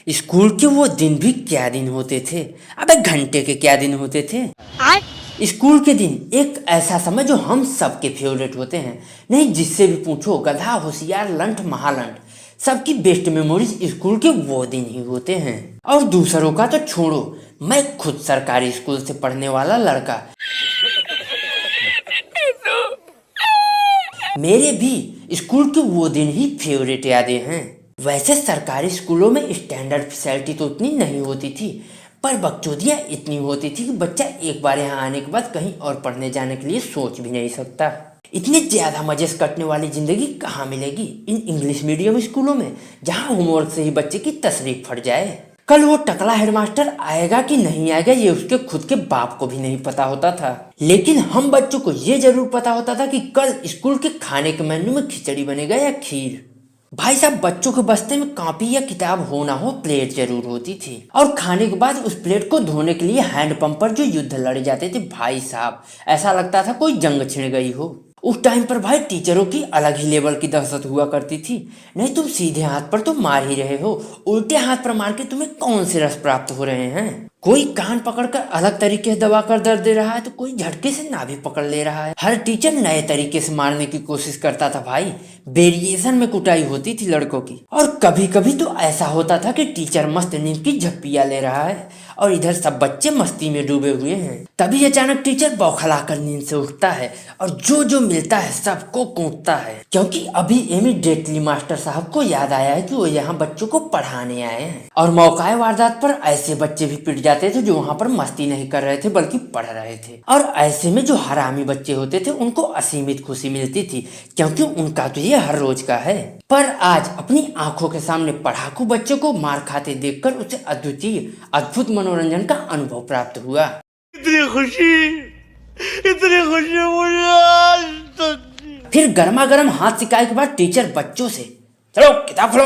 School के वो दिन भी क्या दिन होते थे। अबे घंटे के क्या दिन होते थे। स्कूल के दिन एक ऐसा समय जो हम सबके फेवरेट होते हैं। नहीं, जिससे भी पूछो, गधा, होशियार, लंठ, महालंठ, सबकी बेस्ट मेमोरीज स्कूल के वो दिन ही होते हैं। और दूसरों का तो छोड़ो, मैं खुद सरकारी स्कूल से पढ़ने वाला लड़का, मेरे भी स्कूल के वो दिन ही फेवरेट यादें हैं। वैसे सरकारी स्कूलों में स्टैंडर्ड फैसिलिटी तो उतनी नहीं होती थी, पर बकचोदियाँ इतनी होती थी कि बच्चा एक बार यहाँ आने के बाद कहीं और पढ़ने जाने के लिए सोच भी नहीं सकता। इतनी ज्यादा मजे से कटने वाली जिंदगी कहाँ मिलेगी इन इंग्लिश मीडियम स्कूलों में, जहाँ होमवर्क से ही बच्चे की तसरीफ फट जाए। कल वो टकला हेडमास्टर आएगा कि नहीं आएगा ये उसके खुद के बाप को भी नहीं पता होता था, लेकिन हम बच्चों को ये जरूर पता होता था कि कल स्कूल के खाने के मेन्यू में खिचड़ी बनेगा या खीर। भाई साहब, बच्चों के बस्ते में कॉपी या किताब हो ना हो, प्लेट जरूर होती थी, और खाने के बाद उस प्लेट को धोने के लिए हैंड पंप पर जो युद्ध लड़े जाते थे, भाई साहब ऐसा लगता था कोई जंग छिड़ गई हो। उस टाइम पर भाई टीचरों की अलग ही लेवल की दहशत हुआ करती थी। नहीं, तुम सीधे हाथ पर तो मार ही रहे हो, उल्टे हाथ पर मार के तुम्हें कौन से रस प्राप्त हो रहे हैं। कोई कान पकड़कर अलग तरीके से दबाकर दर्द दे रहा है तो कोई झटके से नाभि पकड़ ले रहा है। हर टीचर नए तरीके से मारने की कोशिश करता था भाई। वेरिएशन में कुटाई होती थी लड़कों की। और कभी कभी तो ऐसा होता था कि टीचर मस्त नींद की झप्पियां ले रहा है और इधर सब बच्चे मस्ती में डूबे हुए हैं। तभी अचानक टीचर बौखलाकर नींद से उठता है और जो जो मिलता है सबको कूटता है, क्योंकि अभी इमीडिएटली मास्टर साहब को याद आया है कि वो यहाँ बच्चों को पढ़ाने आए हैं। और मौकाए वारदात पर ऐसे बच्चे भी पिट जाते थे जो वहाँ पर मस्ती नहीं कर रहे थे बल्कि पढ़ रहे थे। और ऐसे में जो हरामी बच्चे होते थे उनको असीमित खुशी मिलती थी, क्योंकि उनका तो ये हर रोज का है। पर आज अपनी आंखों के सामने पढ़ाकू बच्चों को मार खाते देखकर उसे अद्वितीय अद्भुत मनोरंजन का अनुभव प्राप्त हुआ। इतनी खुशी मुझे आज तक। फिर गर्मा गर्म हाथ सिकाए के बाद टीचर बच्चों से, चलो किताब खोलो।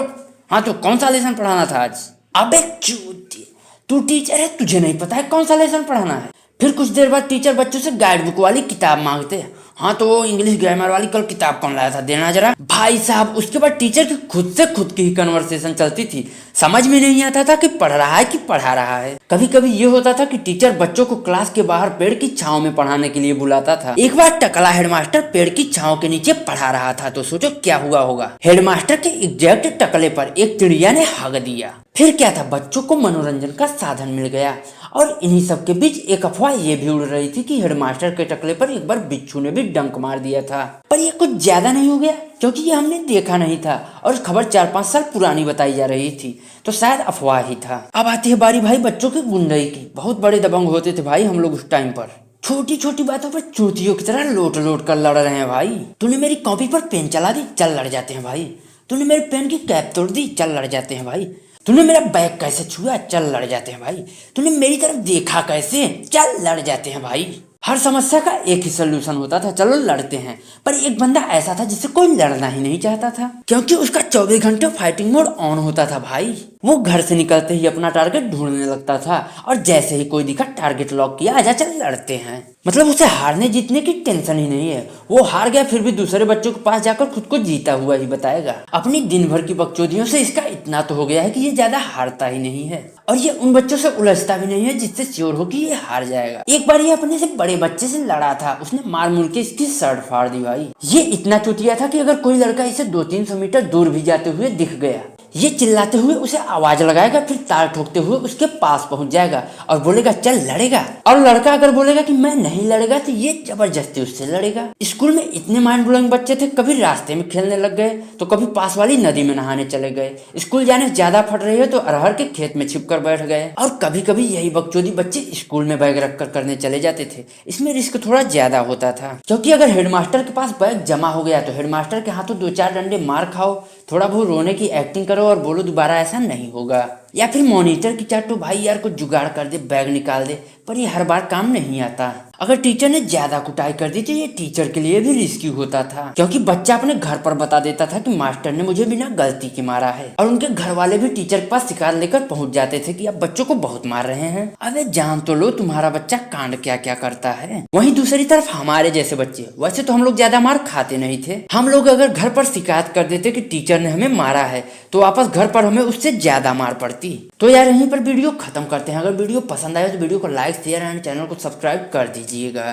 हाँ, तो कौन सा लेसन पढ़ाना था आज? अबे चूती, तू टीचर है, तुझे नहीं पता है कौन सा लेसन पढ़ाना है? फिर कुछ देर बाद टीचर बच्चों से गाइड बुक वाली किताब मांगते हैं। हाँ, तो इंग्लिश ग्रामर वाली कल किताब कौन लाया था, देना जरा। भाई साहब, उसके बाद टीचर की खुद से खुद की ही कन्वर्सेशन चलती थी। समझ में नहीं आता था कि पढ़ रहा है कि पढ़ा रहा है। कभी कभी ये होता था कि टीचर बच्चों को क्लास के बाहर पेड़ की छांव में पढ़ाने के लिए बुलाता था। एक बार टकला हेडमास्टर पेड़ की छांव के नीचे पढ़ा रहा था, तो सोचो क्या हुआ होगा। हेडमास्टर के एग्जैक्ट टकले पर एक चिड़िया ने हग दिया। फिर क्या था, बच्चों को मनोरंजन का साधन मिल गया। और इन्हीं सब के बीच एक अफवाह ये भी उड़ रही थी कि हेडमास्टर के टकले पर एक बार बिच्छू ने भी डंक मार दिया था। पर ये कुछ ज्यादा नहीं हो गया, क्योंकि ये हमने देखा नहीं था और खबर 4-5 साल पुरानी बताई जा रही थी, तो शायद अफवाह ही था। अब आती है बारी भाई बच्चों की गुंडई की। बहुत बड़े दबंग होते थे भाई हम लोग उस टाइम पर। छोटी छोटी बातों पर चूतियों की तरह लोट लोट कर लड़ रहे हैं भाई। तूने मेरी कॉपी पर पेन चला दी, चल लड़ जाते हैं भाई। तूने मेरे पेन की कैप तोड़ दी, चल लड़ जाते हैं भाई। तूने मेरा बैग कैसे छुआ, चल लड़ जाते हैं भाई। तूने मेरी तरफ देखा कैसे, चल लड़ जाते हैं भाई। हर समस्या का एक ही सोल्यूशन होता था, चलो लड़ते हैं। पर एक बंदा ऐसा था जिससे कोई लड़ना ही नहीं चाहता था, क्योंकि उसका 24 घंटे फाइटिंग मोड ऑन होता था भाई। वो घर से निकलते ही अपना टारगेट ढूंढने लगता था और जैसे ही कोई दिखा टारगेट लॉक किया, आजा चल लड़ते हैं। मतलब उसे हारने जीतने की टेंशन ही नहीं है। वो हार गया फिर भी दूसरे बच्चों के पास जाकर खुद को जीता हुआ ही बताएगा। अपनी दिन भर की बकचोदियों से इसका इतना तो हो गया है कि ये ज्यादा हारता ही नहीं है, और ये उन बच्चों से उलझता भी नहीं है जिससे श्योर हो कि ये हार जाएगा। एक बार ये अपने से बड़े बच्चे से लड़ा था, उसने मार मुड़ के इसकी शर्ट फाड़ दी भाई। ये इतना चुतिया था कि अगर कोई लड़का इसे 200-300 मीटर दूर भी जाते हुए दिख गया, ये चिल्लाते हुए उसे आवाज लगाएगा, फिर तार ठोकते हुए उसके पास पहुंच जाएगा और बोलेगा चल लड़ेगा। और लड़का अगर बोलेगा कि मैं नहीं लड़ेगा तो ये जबरदस्ती उससे लड़ेगा। स्कूल में इतने माइंड ब्लोइंग बच्चे थे, कभी रास्ते में खेलने लग गए तो कभी पास वाली नदी में नहाने चले गए। स्कूल जाने ज्यादा फट रही है तो अरहर के खेत में छिप कर बैठ गए। और कभी कभी यही बकचोदी बच्चे स्कूल में बैग रख कर करने चले जाते थे। इसमें रिस्क थोड़ा ज्यादा होता था, क्योंकि अगर हेडमास्टर के पास बैग जमा हो गया तो हेडमास्टर के हाथों 2-4 डंडे मार खाओ, थोड़ा बहुत रोने की एक्टिंग करो और बोलो दोबारा ऐसा नहीं होगा, या फिर मॉनिटर की चाटो भाई यार कुछ जुगाड़ कर दे, बैग निकाल दे। पर ये हर बार काम नहीं आता। अगर टीचर ने ज्यादा कुटाई कर दी तो ये टीचर के लिए भी रिस्की होता था, क्योंकि बच्चा अपने घर पर बता देता था कि मास्टर ने मुझे बिना गलती के मारा है, और उनके घर वाले भी टीचर के पास शिकायत लेकर पहुंच जाते थे कि आप बच्चों को बहुत मार रहे हैं। अबे जान तो लो तुम्हारा बच्चा कांड क्या क्या करता है। वहीं दूसरी तरफ हमारे जैसे बच्चे, वैसे तो हम लोग ज्यादा मार खाते नहीं थे। हम लोग अगर घर पर शिकायत कर देते कि टीचर ने हमें मारा है तो वापस घर पर हमें उससे ज्यादा मार पड़ती। करती। तो यार यहीं पर वीडियो खत्म करते हैं। अगर वीडियो पसंद आए तो वीडियो को लाइक शेयर एंड चैनल को सब्सक्राइब कर दीजिएगा।